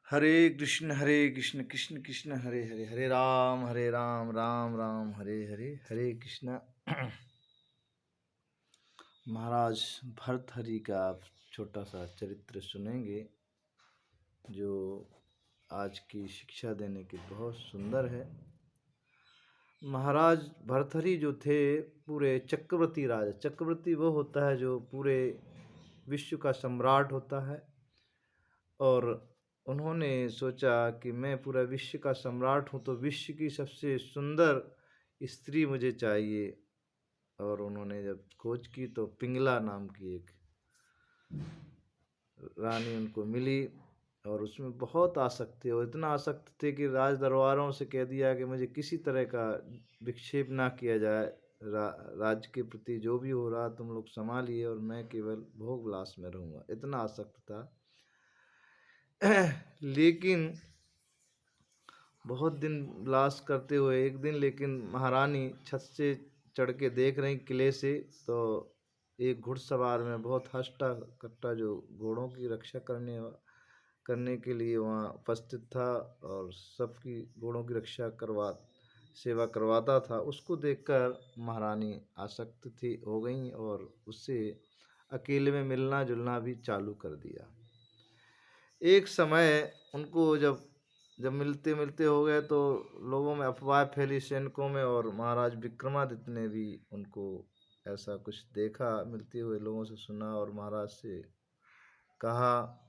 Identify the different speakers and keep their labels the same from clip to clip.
Speaker 1: हरे कृष्ण कृष्ण कृष्ण हरे हरे, हरे राम राम राम हरे हरे, हरे कृष्ण। महाराज भर्तहरि का आप छोटा सा चरित्र सुनेंगे जो आज की शिक्षा देने के बहुत सुंदर है। महाराज भर्तहरि जो थे पूरे चक्रवर्ती राजा, चक्रवर्ती वो होता है जो पूरे विश्व का सम्राट होता है, और उन्होंने सोचा कि मैं पूरा विश्व का सम्राट हूँ तो विश्व की सबसे सुंदर स्त्री मुझे चाहिए। और उन्होंने जब खोज की तो पिंगला नाम की एक रानी उनको मिली, और उसमें बहुत आसक्त थे, और इतना आसक्त थे कि राज दरबारों से कह दिया कि मुझे किसी तरह का विक्षेप ना किया जाए, राज्य के प्रति जो भी हो रहा तुम लोग संभालिए और मैं केवल भोग विलास में रहूँगा, इतना आसक्त था। लेकिन बहुत दिन विलास करते हुए एक दिन लेकिन महारानी छत से चढ़ के देख रही किले से, तो एक घुड़सवार में बहुत हष्टा कट्टा जो घोड़ों की रक्षा करने के लिए वहाँ उपस्थित था और सबकी घोड़ों की रक्षा सेवा करवाता था, उसको देखकर महारानी आसक्त थी हो गई और उससे अकेले में मिलना जुलना भी चालू कर दिया। एक समय उनको जब मिलते मिलते हो गए तो लोगों में अफवाह फैली सैनिकों में, और महाराज विक्रमादित्य ने भी उनको ऐसा कुछ देखा, मिलते हुए लोगों से सुना और महाराज से कहा।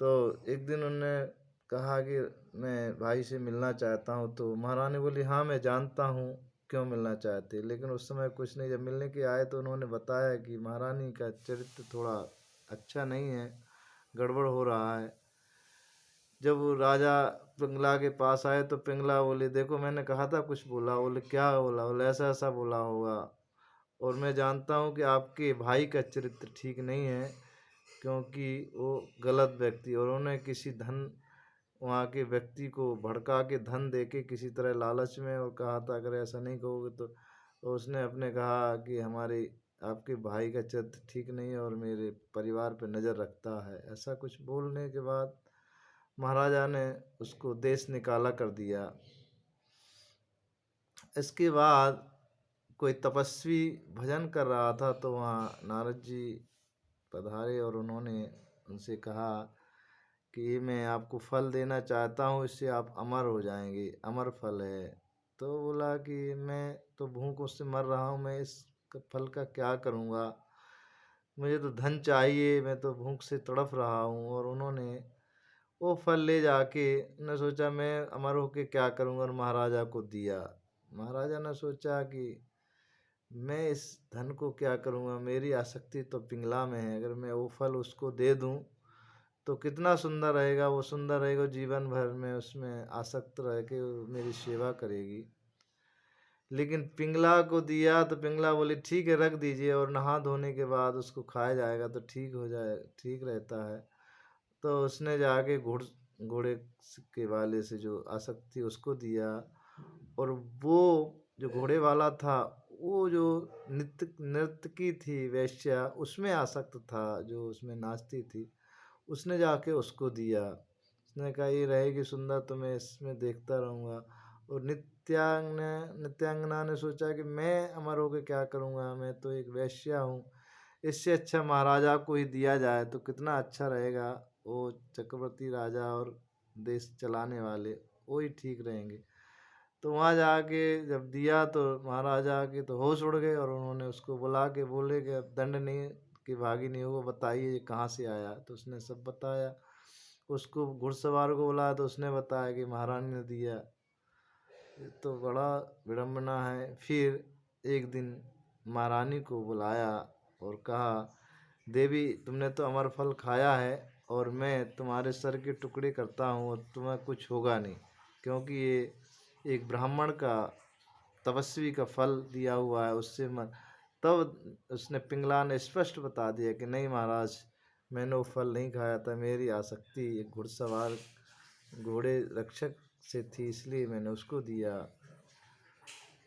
Speaker 1: तो एक दिन उन्होंने कहा कि मैं भाई से मिलना चाहता हूँ, तो महारानी बोली हाँ मैं जानता हूँ क्यों मिलना चाहते। लेकिन उस समय कुछ नहीं, जब मिलने के आए तो उन्होंने बताया कि महारानी का चरित्र थोड़ा अच्छा नहीं है, गड़बड़ हो रहा है। जब वो राजा पिंगला के पास आए तो पिंगला बोले देखो मैंने कहा था कुछ बोला, बोले क्या बोला, बोले ऐसा ऐसा बोला होगा, और मैं जानता हूँ कि आपके भाई का चरित्र ठीक नहीं है क्योंकि वो गलत व्यक्ति, और उन्होंने किसी धन वहाँ के व्यक्ति को भड़का के धन दे के किसी तरह लालच में, और कहा था अगर ऐसा नहीं कहोगे तो उसने अपने कहा कि हमारे आपके भाई का चरित्र ठीक नहीं है और मेरे परिवार पर नज़र रखता है। ऐसा कुछ बोलने के बाद महाराजा ने उसको देश निकाला कर दिया। इसके बाद कोई तपस्वी भजन कर रहा था तो वहाँ नारद जी पधारे और उन्होंने उनसे कहा कि मैं आपको फल देना चाहता हूँ, इससे आप अमर हो जाएंगे, अमर फल है। तो बोला कि मैं तो भूख से मर रहा हूँ, मैं इस फल का क्या करूँगा, मुझे तो धन चाहिए, मैं तो भूख से तड़फ रहा हूँ। और उन्होंने वो फल ले जाके ने सोचा मैं अमर होके क्या करूँगा, और महाराजा को दिया। महाराजा ने सोचा कि मैं इस धन को क्या करूँगा, मेरी आसक्ति तो पिंगला में है, अगर मैं वो फल उसको दे दूँ तो कितना सुंदर रहेगा, वो सुंदर रहेगा, जीवन भर में उसमें आसक्त रह के वो मेरी सेवा करेगी। लेकिन पिंगला को दिया तो पिंगला बोली ठीक है रख दीजिए, और नहा धोने के बाद उसको खाया जाएगा तो ठीक हो जाए, ठीक रहता है। तो उसने जाके घोड़े के वाले से जो आसक्त थी उसको दिया, और वो जो घोड़े वाला था वो जो नर्तकी थी वैश्या उसमें आसक्त था, जो उसमें नाचती थी, उसने जाके उसको दिया। उसने कहा ये रहेगी सुंदर तो मैं इसमें देखता रहूँगा। और नित्यांगना ने सोचा कि मैं अमर होकर क्या करूँगा, मैं तो एक वैश्या हूँ, इससे अच्छा महाराजा को ही दिया जाए तो कितना अच्छा रहेगा, वो चक्रवर्ती राजा और देश चलाने वाले वो ही ठीक रहेंगे। तो वहाँ जाके जब दिया तो महाराजा के तो होश उड़ गए, और उन्होंने उसको बुला के बोले कि अब दंड नहीं कि भागी नहीं हो, बताइए ये कहाँ से आया। तो उसने सब बताया, उसको घुड़सवार को बुलाया तो उसने बताया कि महारानी ने दिया। ये तो बड़ा विडम्बना है। फिर एक दिन महारानी को बुलाया और कहा देवी तुमने तो अमर फल खाया है और मैं तुम्हारे सर के टुकड़े करता हूँ और तुम्हें कुछ होगा नहीं, क्योंकि ये एक ब्राह्मण का तपस्वी का फल दिया हुआ है, उससे मन। तब उसने पिंगला ने स्पष्ट बता दिया कि नहीं महाराज मैंने वो फल नहीं खाया था, मेरी आसक्ति एक घुड़सवार घोड़े रक्षक से थी इसलिए मैंने उसको दिया।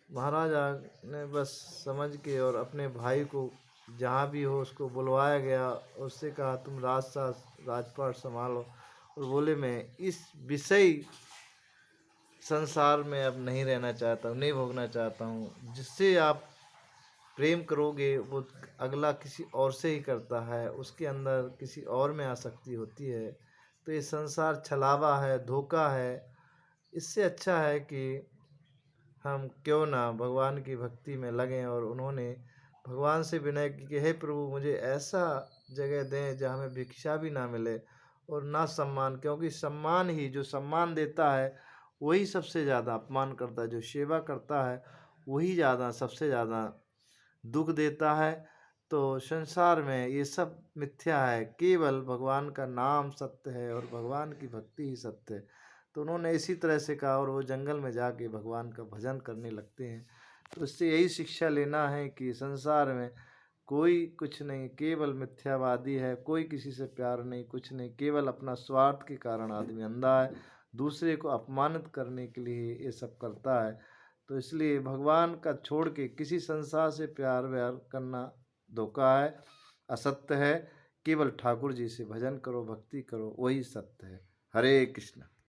Speaker 1: महाराजा ने बस समझ के और अपने भाई को जहाँ भी हो उसको बुलवाया गया, उससे कहा तुम राजपाट संभालो, और बोले मैं इस विषय संसार में अब नहीं रहना चाहता हूँ, नहीं भोगना चाहता हूँ। जिससे आप प्रेम करोगे वो अगला किसी और से ही करता है, उसके अंदर किसी और में आसक्ति होती है। तो ये संसार छलावा है, धोखा है। इससे अच्छा है कि हम क्यों ना भगवान की भक्ति में लगें। और उन्होंने भगवान से विनय की कि हे प्रभु, मुझे ऐसा जगह दें जहाँ हमें भिक्षा भी ना मिले और ना सम्मान, क्योंकि सम्मान ही, जो सम्मान देता है वही सबसे ज़्यादा अपमान करता है। जो सेवा करता है वही ज़्यादा, सबसे ज़्यादा दुख देता है। तो संसार में ये सब मिथ्या है, केवल भगवान का नाम सत्य है और भगवान की भक्ति ही सत्य है। तो उन्होंने इसी तरह से कहा और वो जंगल में जाके भगवान का भजन करने लगते हैं। तो इससे यही शिक्षा लेना है कि संसार में कोई कुछ नहीं, केवल मिथ्यावादी है। कोई किसी से प्यार नहीं, कुछ नहीं, केवल अपना स्वार्थ के कारण आदमी अंधा है, दूसरे को अपमानित करने के लिए ये सब करता है। तो इसलिए भगवान का छोड़ के किसी संसार से प्यार व्यार करना धोखा है, असत्य है। केवल ठाकुर जी से भजन करो, भक्ति करो, वही सत्य है। हरे कृष्ण।